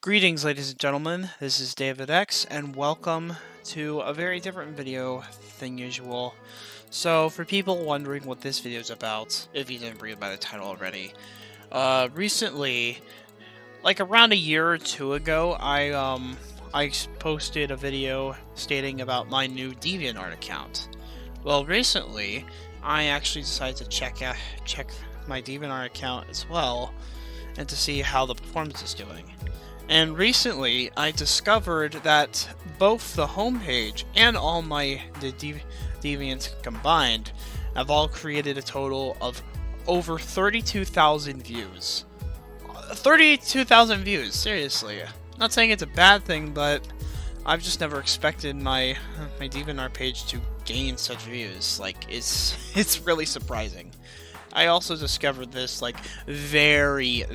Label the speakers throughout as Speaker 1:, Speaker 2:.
Speaker 1: Greetings, ladies and gentlemen. This is DavidX, and welcome to a very different video than usual. So, for people wondering what this video is about, if you didn't read it by the title already, recently, like around a year or two ago, I posted a video stating about my new DeviantArt account. Well, recently, I actually decided to check my DeviantArt account as well, and to see how the performance is doing. And recently, I discovered that both the homepage and all the Deviants combined have all created a total of over 32,000 views. 32,000 views, seriously. Not saying it's a bad thing, but I've just never expected my DeviantArt page to gain such views. Like, it's really surprising. I also discovered this, like, very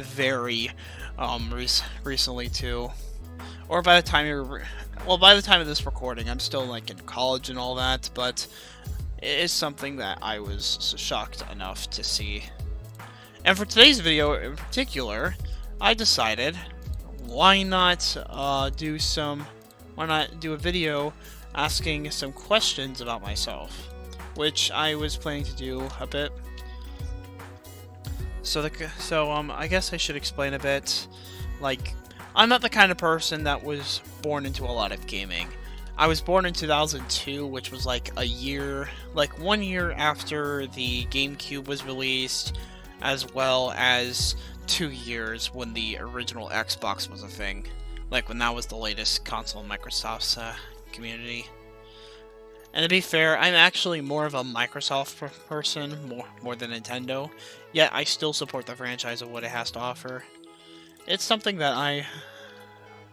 Speaker 1: recently too, or by the time by the time of this recording, I'm still like in college and all that, but it is something that I was shocked enough to see. And for today's video in particular, I decided why not do a video asking some questions about myself, which I was planning to do a bit. So I guess I should explain a bit. Like, I'm not the kind of person that was born into a lot of gaming. I was born in 2002, which was like 1 year after the GameCube was released, as well as 2 years when the original Xbox was a thing. Like, when that was the latest console in Microsoft's community. And to be fair, I'm actually more of a Microsoft person, more than Nintendo, yet I still support the franchise of what it has to offer. It's something that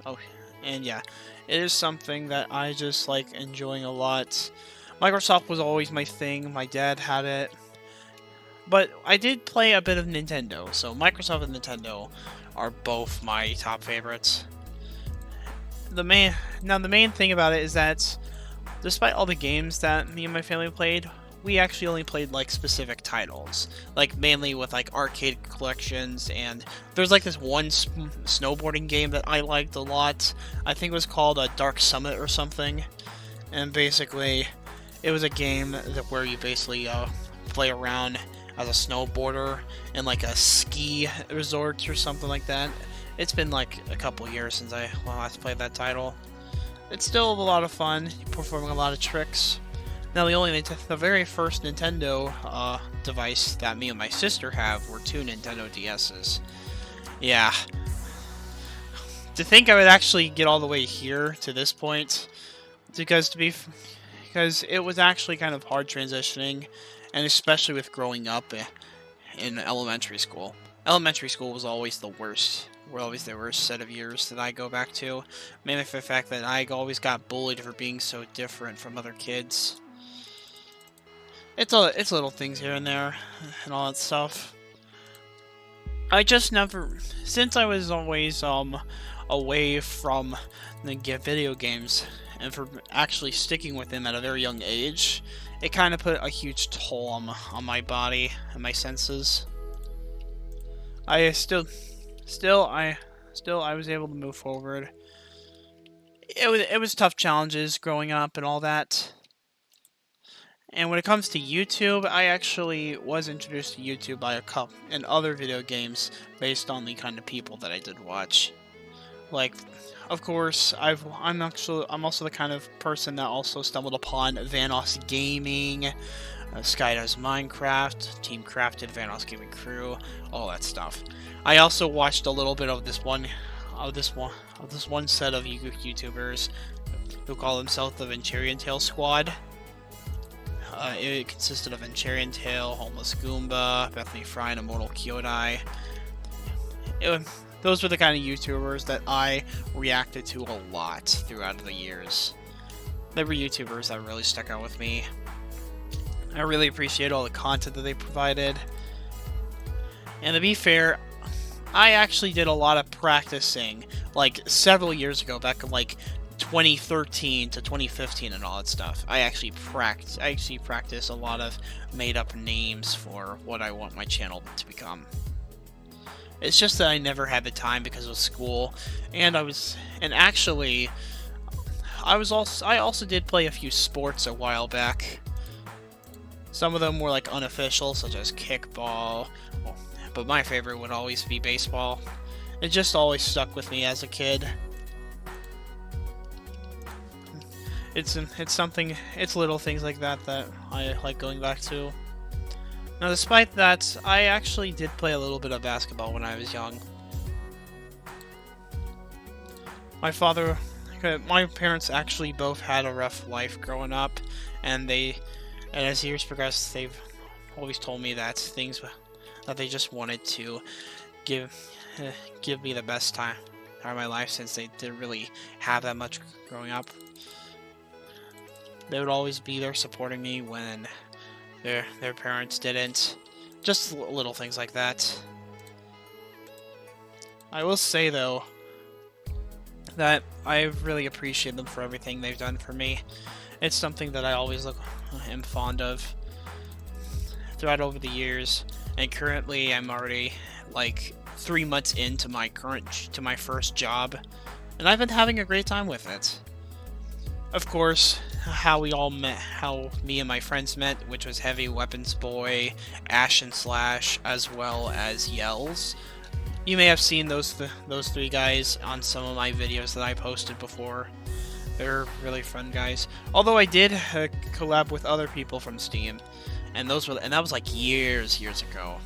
Speaker 1: it is something that I just like enjoying a lot. Microsoft was always my thing, my dad had it, but I did play a bit of Nintendo, so Microsoft and Nintendo are both my top favorites. The main thing about it is that despite all the games that me and my family played, we actually only played like specific titles, like mainly with like arcade collections. And there's like this one snowboarding game that I liked a lot. I think it was called Dark Summit or something. And basically, it was a game where you basically play around as a snowboarder in like a ski resort or something like that. It's been like a couple years since I last played that title. It's still a lot of fun, performing a lot of tricks. Now, the very first Nintendo device that me and my sister have were 2 Nintendo DS's. Yeah. To think I would actually get all the way here to this point, because it was actually kind of hard transitioning, and especially with growing up in elementary school. Elementary school was always the worst. Were always the worst set of years that I go back to, mainly for the fact that I always got bullied for being so different from other kids. It's little things here and there, and all that stuff. I just never, since I was always away from the video games, and for actually sticking with them at a very young age, it kind of put a huge toll on my body and my senses. I was able to move forward. It was tough challenges growing up and all that. And when it comes to YouTube, I actually was introduced to YouTube by and other video games based on the kind of people that I did watch. Like, of course, I'm also the kind of person that also stumbled upon Vanoss Gaming, Skydoes Minecraft, Team Crafted, Vanoss Gaming Crew, all that stuff. I also watched a little bit of this one set of YouTubers who call themselves the Venturian Tail Squad. It consisted of Venturian Tail, Homeless Goomba, Bethany Fry, and Immortal Kyodai. Those were the kind of YouTubers that I reacted to a lot throughout the years. They were YouTubers that really stuck out with me. I really appreciate all the content that they provided. And to be fair, I actually did a lot of practicing, like, several years ago, back in, like, 2013 to 2015 and all that stuff. I actually practice a lot of made-up names for what I want my channel to become. It's just that I never had the time because of school, and actually, I also did play a few sports a while back. Some of them were like unofficial, such as kickball, but my favorite would always be baseball. It just always stuck with me as a kid. It's little things like that that I like going back to. Now, despite that, I actually did play a little bit of basketball when I was young. My parents actually both had a rough life growing up, and as years progressed, they've always told me that they just wanted to give me the best time of my life, since they didn't really have that much growing up. They would always be there supporting me when their parents didn't. Just little things like that. I will say, though, that I really appreciate them for everything they've done for me. It's something that I always am fond of throughout over the years, and currently I'm already like 3 months into my first job, and I've been having a great time with it. Of course, how me and my friends met, which was Heavy Weapons Boy, Ash and Slash, as well as Yells. You may have seen those three guys on some of my videos that I posted before. They're really fun guys. Although I did collab with other people from Steam, and that was like years ago.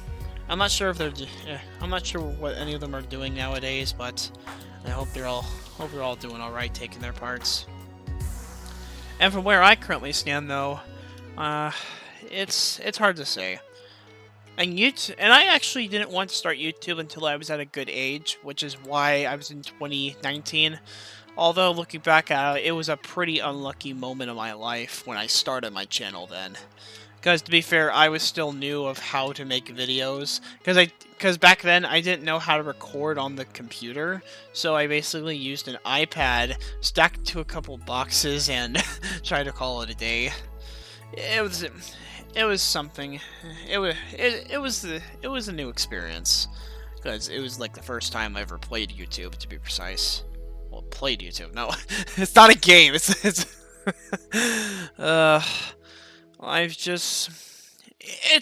Speaker 1: I'm not sure what any of them are doing nowadays, but I hope they're all doing all right, taking their parts. And from where I currently stand, though, it's hard to say. And I actually didn't want to start YouTube until I was at a good age, which is why I was in 2019. Although, looking back at it, it was a pretty unlucky moment of my life when I started my channel then. Because, to be fair, I was still new of how to make videos. Because back then, I didn't know how to record on the computer. So I basically used an iPad, stacked to a couple boxes, and tried to call it a day. It was something. It was a new experience, because it was like the first time I ever played YouTube, to be precise. Well, played YouTube. No, it's not a game. It's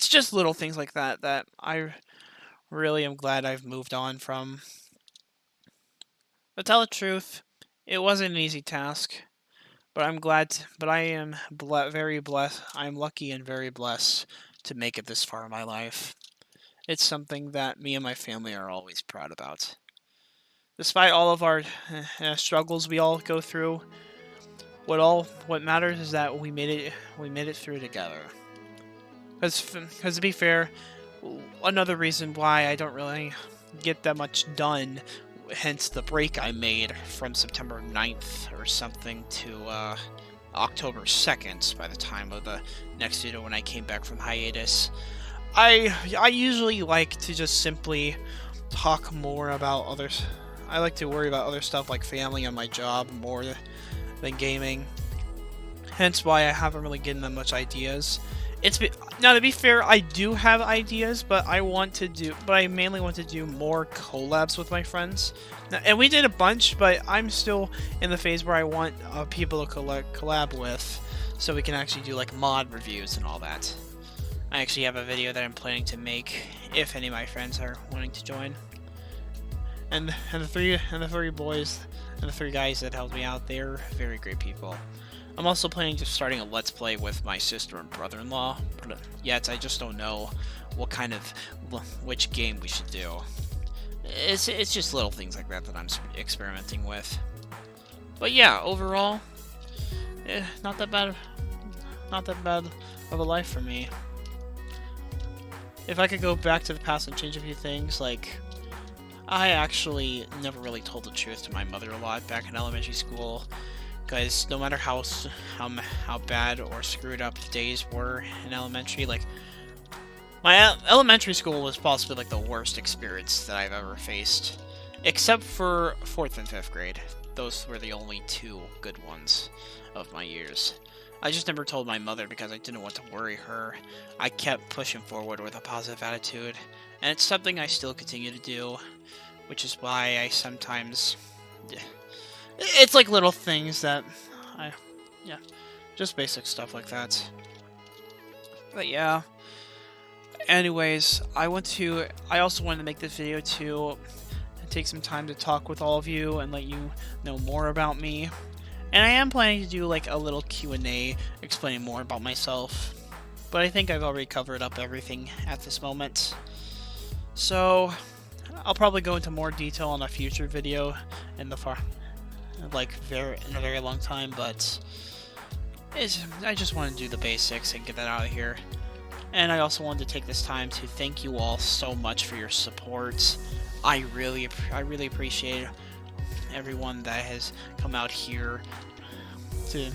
Speaker 1: just little things like that that I really am glad I've moved on from. To tell the truth, it wasn't an easy task. But I am very blessed. I'm lucky and very blessed to make it this far in my life. It's something that me and my family are always proud about. Despite all of our struggles we all go through, what matters is that we made it through together. Because to be fair, another reason why I don't really get that much done, hence the break I made from September 9th or something to October 2nd by the time of the next video when I came back from hiatus. I usually like to just simply talk more about others. I like to worry about other stuff like family and my job more than gaming. Hence why I haven't really given them much ideas. Now, to be fair, I do have ideas, but I mainly want to do more collabs with my friends. Now, and we did a bunch, but I'm still in the phase where I want people to collab with, so we can actually do like mod reviews and all that. I actually have a video that I'm planning to make if any of my friends are wanting to join. And the three boys and the three guys that helped me out, they're very great people. I'm also planning to starting a Let's Play with my sister and brother-in-law, but yet I just don't know which game we should do. It's just little things like that that I'm experimenting with. But yeah, overall, not that bad of a life for me. If I could go back to the past and change a few things, like, I actually never really told the truth to my mother a lot back in elementary school. Because no matter how bad or screwed up the days were in elementary, like, my elementary school was possibly like the worst experience that I've ever faced, except for 4th and 5th grade. Those were the only two good ones of my years. I just never told my mother because I didn't want to worry her. I kept pushing forward with a positive attitude, and it's something I still continue to do, which is why I sometimes... It's like little things that I... Yeah, just basic stuff like that. But yeah. Anyways, I also wanted to make this video to take some time to talk with all of you and let you know more about me. And I am planning to do like a little Q&A explaining more about myself. But I think I've already covered up everything at this moment. So I'll probably go into more detail on a future video in a very long time, but I just want to do the basics and get that out of here. And I also wanted to take this time to thank you all so much for your support. I really appreciate everyone that has come out here to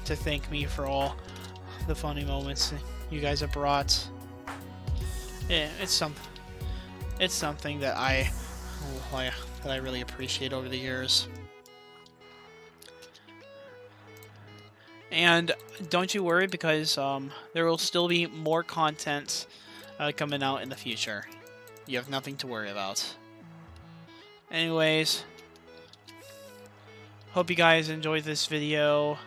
Speaker 1: thank me for all the funny moments you guys have brought. Yeah, it's something that I really appreciate over the years. And don't you worry, because there will still be more content coming out in the future. You have nothing to worry about. Anyways, hope you guys enjoyed this video.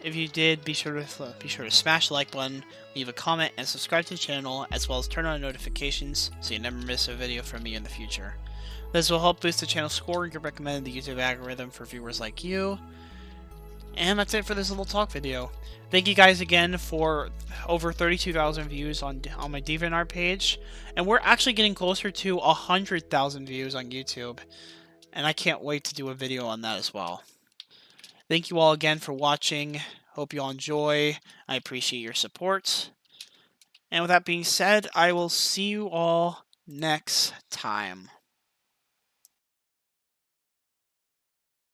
Speaker 1: If you did, be sure to smash the like button, leave a comment, and subscribe to the channel, as well as turn on notifications so you never miss a video from me in the future. This will help boost the channel score and get recommended in the YouTube algorithm for viewers like you. And that's it for this little talk video. Thank you guys again for over 32,000 views on my DeviantArt page. And we're actually getting closer to 100,000 views on YouTube. And I can't wait to do a video on that as well. Thank you all again for watching. Hope you all enjoy. I appreciate your support. And with that being said, I will see you all next time.